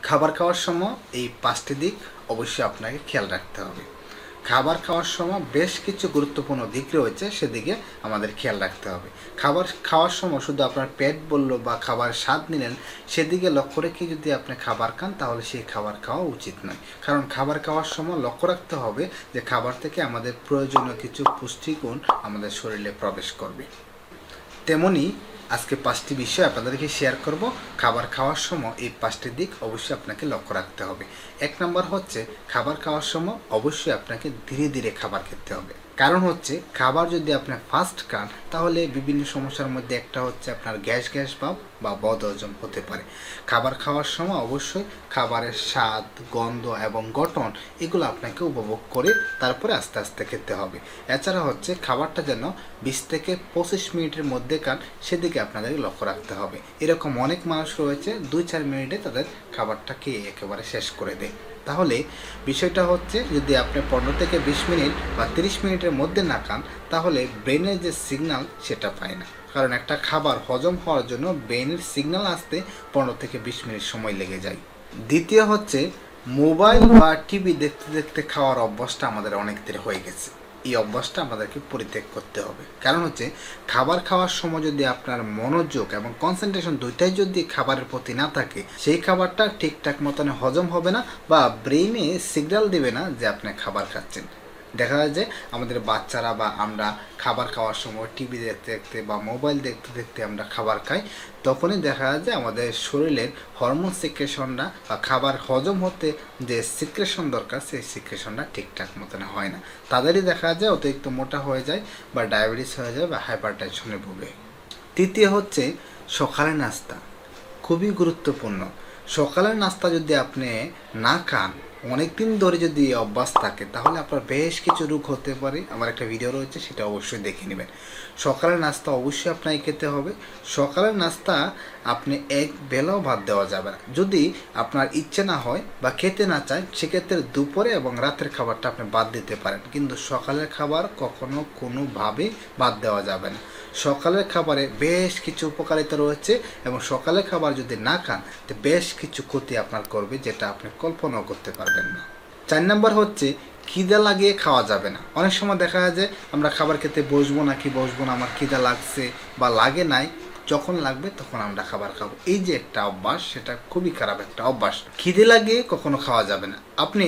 খাবার খাওয়ার সময় এই 5টি দিক অবশ্যই আপনাকে খেয়াল রাখতে হবে। খাবার খাওয়ার সময় বেশ কিছু গুরুত্বপূর্ণ দিক রয়েছে, সেদিকে আমাদের খেয়াল রাখতে হবে। খাবার খাওয়ার সময় শুধু আপনার পেট বলল বা খাবার স্বাদ নিলেন সেদিকে লক্ষ্য রেখে যদি আপনি খাবার খান তাহলে সেই খাবার খাওয়া উচিত নয়। কারণ খাবার খাওয়ার সময় লক্ষ্য রাখতে হবে যে খাবার থেকে আমাদের প্রয়োজনীয় কিছু পুষ্টিগুণ আমাদের শরীরে প্রবেশ করবে। তেমনি আজকে 5টি বিষয় আপনাদেরকে শেয়ার করব। খাবার খাওয়ার সময় এই 5টি দিক অবশ্যই আপনাকে লক্ষ্য রাখতে হবে। 1 নম্বর হচ্ছে খাবার খাওয়ার সময় অবশ্যই আপনাকে ধীরে ধীরে খাবার খেতে হবে। কারণ হচ্ছে খাবার যদি আপনি ফাস্ট খান তাহলে বিভিন্ন সমস্যার মধ্যে একটা হচ্ছে আপনার গ্যাস ভাব বা বদহজম হতে পারে। খাবার খাওয়ার সময় অবশ্যই খাবারের স্বাদ, গন্ধ এবং গঠন এগুলো আপনাকে উপভোগ করে তারপরে আস্তে আস্তে খেতে হবে। এছাড়া হচ্ছে খাবারটা যেন 20 থেকে 25 মিনিটের মধ্যে খান সেদিকে আপনাদেরকে লক্ষ্য রাখতে হবে। এরকম অনেক মানুষ রয়েছে 2-4 মিনিটে তাদের খাবারটা খেয়ে একেবারে শেষ করে দেয়। তাহলে বিষয়টা হচ্ছে যদি আপনি 15 থেকে 20 মিনিট বা 30 মিনিটের মধ্যে না খান তাহলে ব্রেনের যে সিগন্যাল সেটা পায় না। কারণ একটা খাবার হজম হওয়ার জন্য ব্রেনের সিগন্যাল আসতে 15 থেকে 20 মিনিট সময় লেগে যায়। দ্বিতীয় হচ্ছে মোবাইল বা টিভি দেখতে দেখতে খাওয়ার অভ্যাসটা আমাদের অনেকদের হয়ে গেছে। এই অভ্যাসটা আমাদেরকে পরিত্যাগ করতে হবে। কারণ হচ্ছে খাবার খাওয়ার সময় যদি আপনার মনোযোগ এবং কনসেন্ট্রেশন দুইটাই যদি খাবারের প্রতি না থাকে সেই খাবারটা ঠিকঠাক মতন হজম হবে না বা ব্রেইনে সিগন্যাল দেবে না যে আপনি খাবার খাচ্ছেন। দেখা যায় যে আমাদের বাচ্চারা বা আমরা খাবার খাওয়ার সময় টিভি দেখতে দেখতে বা মোবাইল দেখতে দেখতে আমরা খাবার খাই, তখনই দেখা যায় যে আমাদের শরীরের হরমোন সিক্রেশনটা বা খাবার হজম হতে যে সিক্রেশন দরকার সেই সিক্রেশনটা ঠিকঠাক মতন হয় না। তাদেরই দেখা যায় অতিরিক্ত মোটা হয়ে যায় বা ডায়াবেটিস হয়ে যায় বা হাইপার টেনশনে ভোগে। তৃতীয় হচ্ছে সকালের নাস্তা খুবই গুরুত্বপূর্ণ। সকালের নাস্তা যদি আপনি না খান, অনেক দিন ধরে যদি অভ্যাস থাকে তাহলে আপনার বেশ কিছু রোগ হতে পারে। আমার একটা ভিডিও রয়েছে, সেটা অবশ্যই দেখে নেবেন। সকালের নাস্তা অবশ্যই আপনাকে খেতে হবে। সকালের নাস্তা আপনি এক বেলাও বাদ দেওয়া যাবে না। যদি আপনার ইচ্ছে না হয় বা খেতে না চায় সেক্ষেত্রে দুপুরে এবং রাতের খাবারটা আপনি বাদ দিতে পারেন, কিন্তু সকালের খাবার কখনো কোনোভাবে বাদ দেওয়া যাবে না। সকালের খাবারে বেশ কিছু উপকারিতা রয়েছে এবং সকালের খাবার যদি না খান তো বেশ কিছু ক্ষতি আপনার করবে যেটা আপনি কল্পনাও করতে পারবেন না। 4 নম্বর হচ্ছে খিদা লাগিয়ে খাওয়া যাবে না। অনেক সময় দেখা যায় যে আমরা খাবার খেতে বসবো না, আমার খিদা লাগছে বা লাগে নাই, যখন লাগবে তখন আমরা খাবার খাবো। এই যে একটা অভ্যাস, সেটা খুবই খারাপ একটা অভ্যাস। খিদে লাগিয়ে কখনো খাওয়া যাবে না। আপনি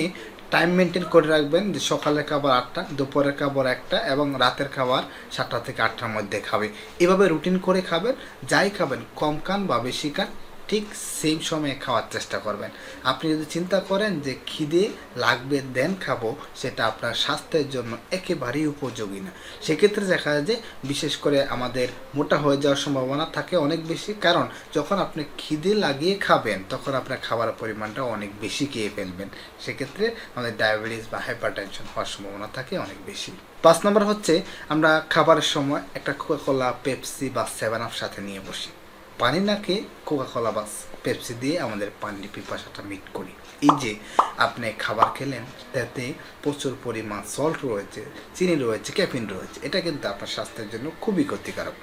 টাইম মেনটেন করে রাখবেন যে সকালের খাবার 8টা, দুপুরের খাবার 1টা এবং রাতের খাবার 7টা থেকে 8টার মধ্যে খাবে। এভাবে রুটিন করে খাবেন। যাই খাবেন কম খান বা বেশি খান, ঠিক সেম সময়ে খাওয়ার চেষ্টা করবেন। আপনি যদি চিন্তা করেন যে খিদে লাগবে দেন খাবো, সেটা আপনার স্বাস্থ্যের জন্য একেবারেই উপযোগী না। সেক্ষেত্রে দেখা যায় যে বিশেষ করে আমাদের মোটা হয়ে যাওয়ার সম্ভাবনা থাকে অনেক বেশি। কারণ যখন আপনি খিদে লাগিয়ে খাবেন তখন আপনার খাবারের পরিমাণটা অনেক বেশি খেয়ে ফেলবেন। সেক্ষেত্রে আমাদের ডায়াবেটিস বা হাইপার টেনশন হওয়ার সম্ভাবনা থাকে অনেক বেশি। 5 নম্বর হচ্ছে আমরা খাবারের সময় একটা কোকাকোলা, পেপসি বা 7 আপ সাথে নিয়ে বসি। পানি না খেয়ে কোকাকোলা বা পেপসি দিয়ে আমাদের পানির পিপাসাটা মিট করি। এই যে আপনি খাবার খেলেন তাতে প্রচুর পরিমাণ সল্ট রয়েছে, চিনি রয়েছে, ক্যাফিন রয়েছে, এটা কিন্তু আপনার স্বাস্থ্যের জন্য খুবই ক্ষতিকারক।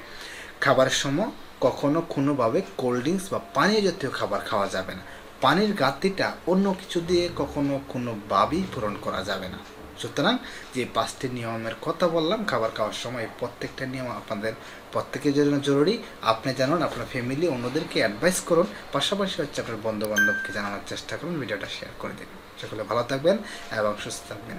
খাবারের সময় কখনো কোনোভাবে কোল্ড ড্রিঙ্কস বা পানীয় জাতীয় খাবার খাওয়া যাবে না। পানির ঘাটতিটা অন্য কিছু দিয়ে কখনো কোনোভাবেই পূরণ করা যাবে না। সুতরাং যে 5টি নিয়মের কথা বললাম খাবার খাওয়ার সময়, প্রত্যেকটা নিয়ম আপনাদের প্রত্যেকের জন্য জরুরি। আপনি জানুন, আপনার ফ্যামিলি অন্যদেরকে অ্যাডভাইস করুন, পাশাপাশি হচ্ছে আপনার বন্ধুবান্ধবকে জানানোর চেষ্টা করুন, ভিডিওটা শেয়ার করে দিন। সকলে ভালো থাকবেন এবং সুস্থ থাকবেন।